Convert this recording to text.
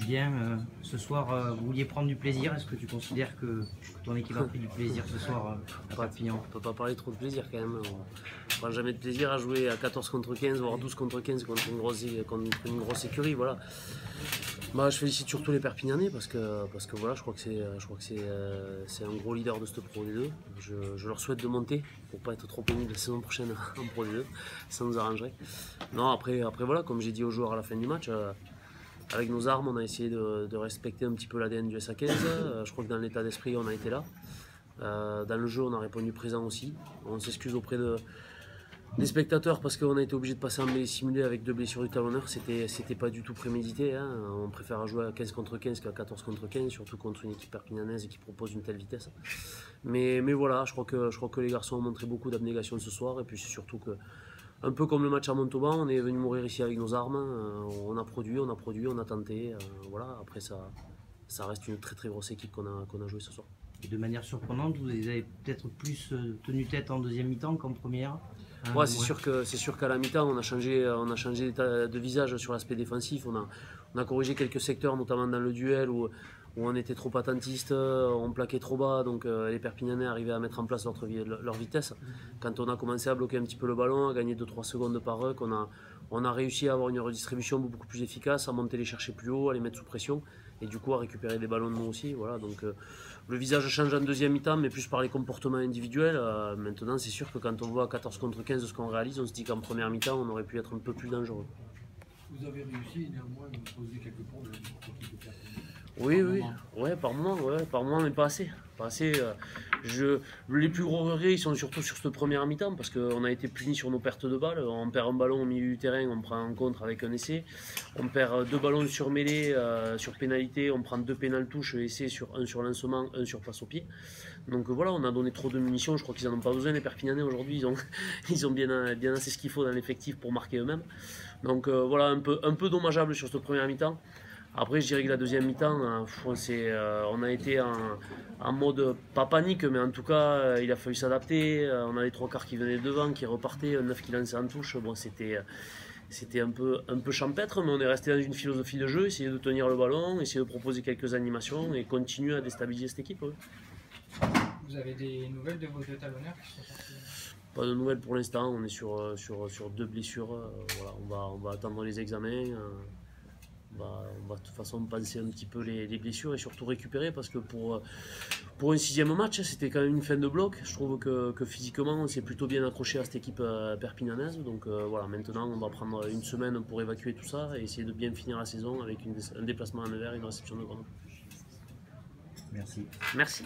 bien. Ce soir, vous vouliez prendre du plaisir. Est-ce que tu considères que ton équipe a pris du plaisir ce soir à Perpignan? On ne peut pas parler trop de plaisir quand même. On ne prend jamais de plaisir à jouer à 14 contre 15, voire 12 contre 15 contre une grosse écurie. Voilà. Bah, je félicite surtout les Perpignanais parce que voilà, je crois que c'est un gros leader de cette Pro D2. Je leur souhaite de monter pour pas être trop pénible la saison prochaine en Pro D2. Ça nous arrangerait. Non, après voilà, comme j'ai dit aux joueurs à la fin du match, avec nos armes, on a essayé de respecter un petit peu l'ADN du SA15. Je crois que dans l'état d'esprit, on a été là. Dans le jeu, on a répondu présent aussi. On s'excuse auprès des spectateurs parce qu'on a été obligé de passer en mêlée simulée avec 2 blessures du talonneur. C'était pas du tout prémédité. Hein. On préfère jouer à 15 contre 15 qu'à 14 contre 15, surtout contre une équipe perpignanaise qui propose une telle vitesse. Mais voilà, je crois que les garçons ont montré beaucoup d'abnégation ce soir. Et puis c'est surtout que, un peu comme le match à Montauban, on est venu mourir ici avec nos armes. On a produit, on a tenté. Voilà. Après, ça reste une très très grosse équipe qu'on a joué ce soir. Et de manière surprenante, vous avez peut-être plus tenu tête en deuxième mi-temps qu'en première. Ouais, c'est sûr qu'à la mi-temps, on a changé de visage sur l'aspect défensif. On a corrigé quelques secteurs, notamment dans le duel où on était trop attentiste, on plaquait trop bas, donc les Perpignanais arrivaient à mettre en place leur vitesse. Quand on a commencé à bloquer un petit peu le ballon, à gagner 2-3 secondes par ruck, on a réussi à avoir une redistribution beaucoup plus efficace, à monter les chercher plus haut, à les mettre sous pression, et du coup à récupérer des ballons de nous aussi. Voilà, donc le visage change en deuxième mi-temps, mais plus par les comportements individuels. Maintenant, c'est sûr que quand on voit 14 contre 15 ce qu'on réalise, on se dit qu'en première mi-temps, on aurait pu être un peu plus dangereux. Vous avez réussi néanmoins à poser quelques points de l'équipe de Perpignan. Oui, par moment, mais pas assez. Les plus gros regrets, ils sont surtout sur cette première mi-temps, parce qu'on a été punis sur nos pertes de balles. On perd un ballon au milieu du terrain, on prend un contre avec un essai. On perd 2 ballons sur mêlée, sur pénalité, on prend 2 pénales touches, essai, un sur lancement, un sur passe au pied. Donc voilà, on a donné trop de munitions, je crois qu'ils n'en ont pas besoin, les Perpignanais aujourd'hui, ils ont bien assez ce qu'il faut dans l'effectif pour marquer eux-mêmes. Donc voilà, un peu dommageable sur cette première mi-temps. Après, je dirais que la deuxième mi-temps, on a été en mode, pas panique, mais en tout cas, il a fallu s'adapter. On a les 3 quarts qui venaient devant, qui repartaient, un 9 qui lançait en touche. Bon, c'était un peu champêtre, mais on est resté dans une philosophie de jeu, essayer de tenir le ballon, essayer de proposer quelques animations et continuer à déstabiliser cette équipe. Ouais. Vous avez des nouvelles de vos 2 talonneurs qui sont partis? Pas de nouvelles pour l'instant, on est sur 2 blessures. Voilà, on va attendre les examens. On va de toute façon penser un petit peu les blessures et surtout récupérer, parce que pour un 6e match, c'était quand même une fin de bloc. Je trouve que physiquement, on s'est plutôt bien accroché à cette équipe perpignanaise. Donc voilà, maintenant, on va prendre une semaine pour évacuer tout ça et essayer de bien finir la saison avec un déplacement à Nevers et une réception de Grenoble. Merci. Merci.